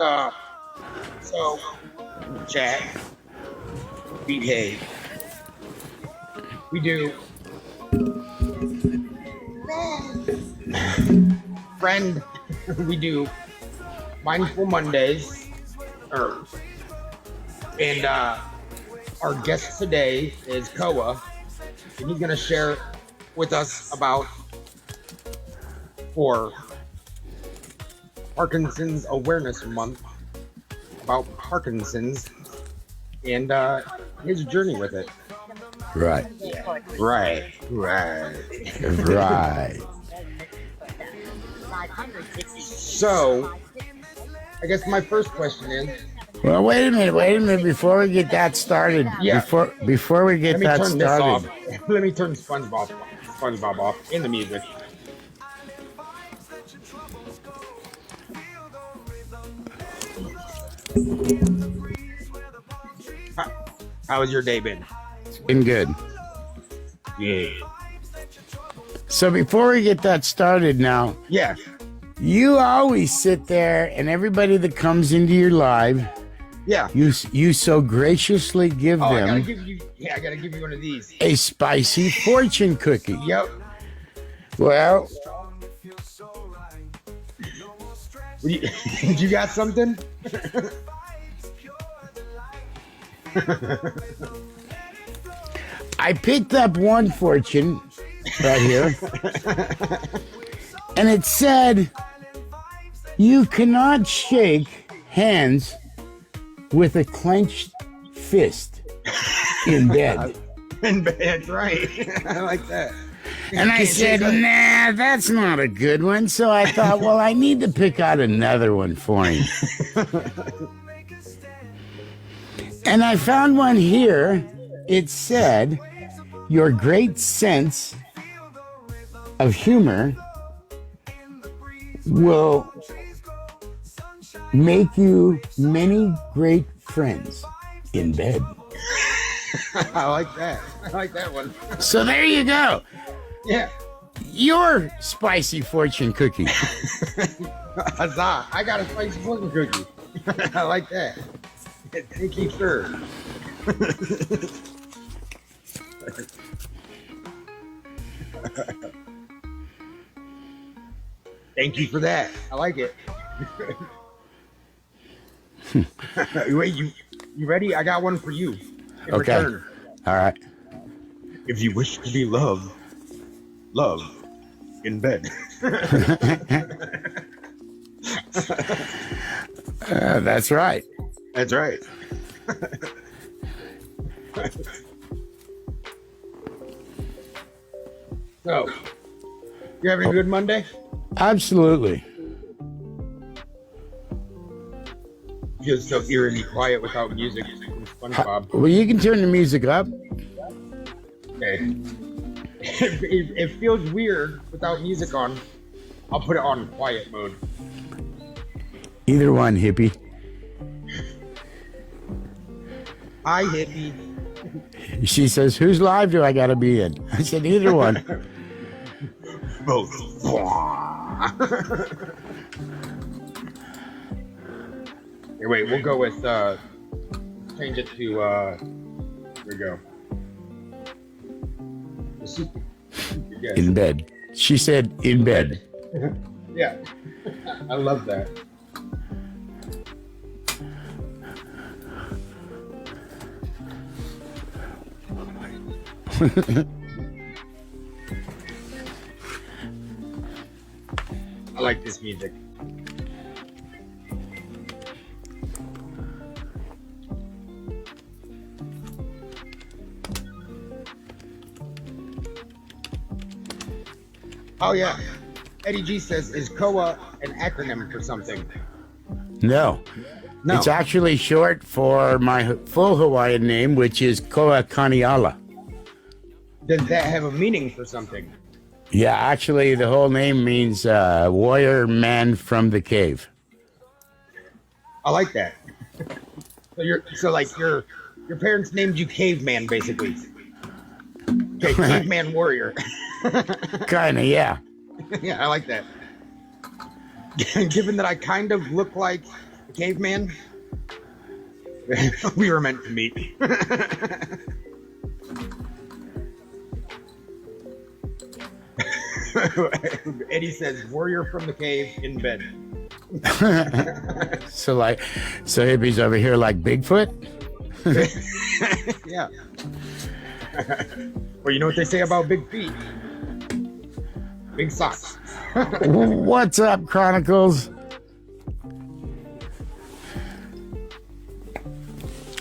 Uh, so, chat, behave. We do. Friend, we do Mindful Mondays. And our guest today is Koa. And he's going to share with us about for Parkinson's Awareness Month, about Parkinson's and his journey with it. Right. Right. So, I guess my first question is. Well, wait a minute. Before we get that started, before we get that started, let me turn SpongeBob off in the music. How has your day been? It's been good. Yeah. So before we get that started now, yeah, you always sit there and everybody that comes into your live, you so graciously give them I gotta give you one of these. A spicy fortune cookie. Yep. Well, you got something? I picked up one fortune right here, and it said, "You cannot shake hands with a clenched fist in bed." In bed, right? I like that. And I said, nah, that's not a good one. So I thought, well, I need to pick out another one for him. And I found one here. It said, "Your great sense of humor will make you many great friends in bed." I like that. I like that one. So there you go. Yeah. Your spicy fortune cookie. Huzzah. I got a spicy fortune cookie. I like that. Thank you, sir. Thank you for that. I like it. Wait, you ready? I got one for you. In okay. Return. All right. If you wish to be loved, love in bed. That's right. That's right. So, you having a good Monday? Absolutely. Just so eerily quiet without music from SpongeBob. Well, you can turn the music up. Okay. It feels weird without music on. I'll put it on quiet mode. Either one, hippie. Hi, hippie. She says, "Whose live do I got to be in?" I said, "Either one." Both. Hey, wait, we'll go with, change it to, here we go. Yes. In bed. She said, "In bed." Yeah. I love that. I like this music. Oh yeah. Eddie G says, "Is COA an acronym for something?" No. It's actually short for my full Hawaiian name, which is Koa Kaniala. Does that have a meaning for something? Yeah, actually, the whole name means warrior man from the cave. I like that. So your parents named you Caveman, basically. Okay, Caveman Warrior. Kinda, yeah. Yeah, I like that. Given that I kind of look like the caveman. We were meant to meet. Eddie says, "Warrior from the cave in bed." So hippies over here like Bigfoot. Yeah. Well, you know what they say about big feet? Big socks. What's up, Chronicles?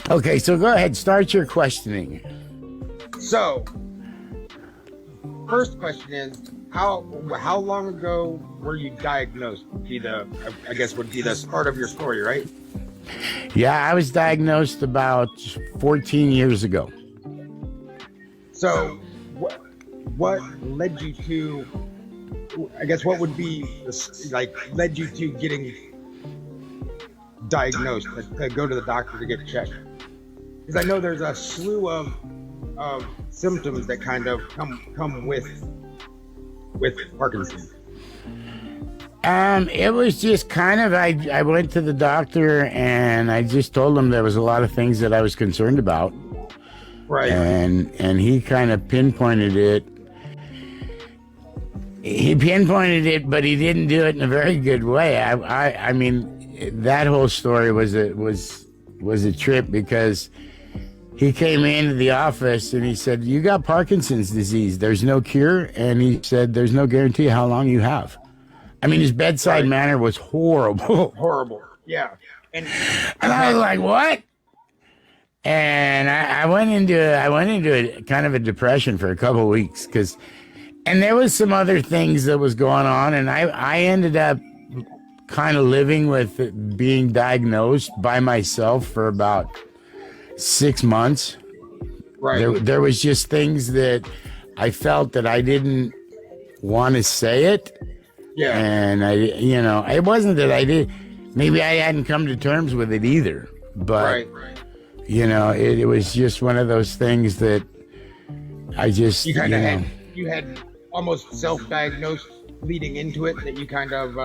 Okay, so go ahead, start your questioning. So, first question is, how long ago were you diagnosed? Would be the start of your story, right? Yeah, I was diagnosed about 14 years ago. So, what led you to? I guess what would be led you to getting diagnosed, to go to the doctor to get checked? Because I know there's a slew of symptoms that kind of come with Parkinson. It was just kind of, I went to the doctor and I just told him there was a lot of things that I was concerned about. Right. And he kind of pinpointed it. He pinpointed it, but he didn't do it in a very good way. I mean, that whole story was a trip, because he came into the office and he said, "You got Parkinson's disease. There's no cure." And he said, "There's no guarantee how long you have." I mean, his bedside manner was horrible. Horrible. Yeah. And I was like, "What?" And I went into a kind of a depression for a couple of weeks, and there was some other things that was going on, and I ended up kind of living with being diagnosed by myself for about 6 months. Right. There was just things that I felt that I didn't want to say it. Yeah. And it wasn't that I did. Maybe I hadn't come to terms with it either. But, it was just one of those things that I just, you had almost self-diagnosed leading into it, that you kind of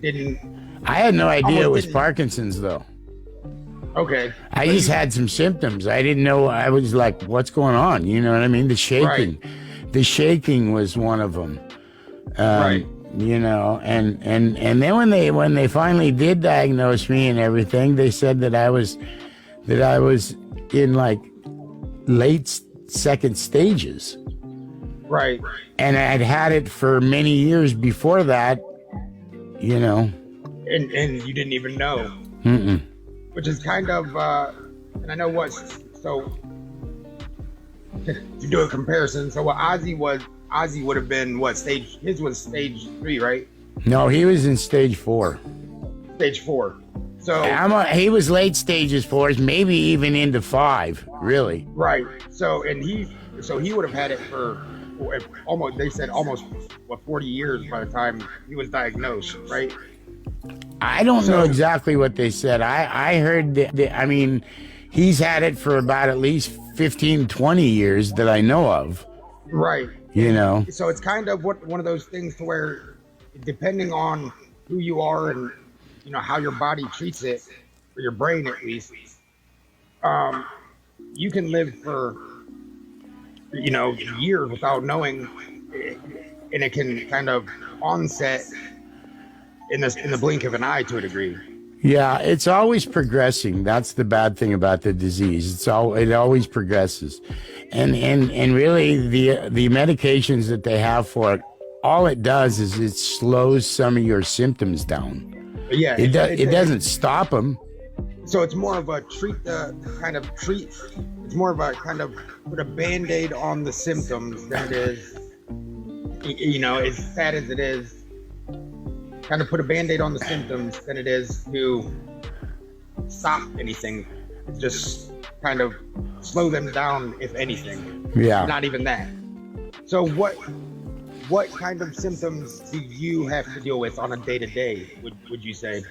didn't. I had no idea it was Parkinson's, though. Okay. I just had some symptoms. I didn't know. I was like, "What's going on?" You know what I mean? The shaking. Right. The shaking was one of them. Right. And then when they finally did diagnose me and everything, they said that I was in like late second stages. Right. And I'd had it for many years before that, And you didn't even know. Mm-mm. Which is kind of, and I know so to do a comparison, so what Ozzy would have been, his was stage 3, right? No, he was in stage 4. Stage 4. So he was late stages 4, maybe even into 5, really. Right. So he would have had it for almost, they said almost 40 years by the time he was diagnosed, right? I don't know exactly what they said. I heard I mean, he's had it for about at least 15, 20 years that I know of. Right. So it's kind of one of those things to where, depending on who you are and how your body treats it, or your brain at least, you can live for years without knowing, and it can kind of onset in the blink of an eye to a degree. Yeah, it's always progressing. That's the bad thing about the disease. It always progresses, and really the medications that they have for it, all it does is it slows some of your symptoms down. Yeah, it doesn't stop them. So it's more of a it's more of a kind of put a Band-Aid on the symptoms than it is, as sad as it is, kind of put a Band-Aid on the symptoms than it is to stop anything. Just kind of slow them down, if anything. Yeah. Not even that. So what kind of symptoms do you have to deal with on a day-to-day, would you say?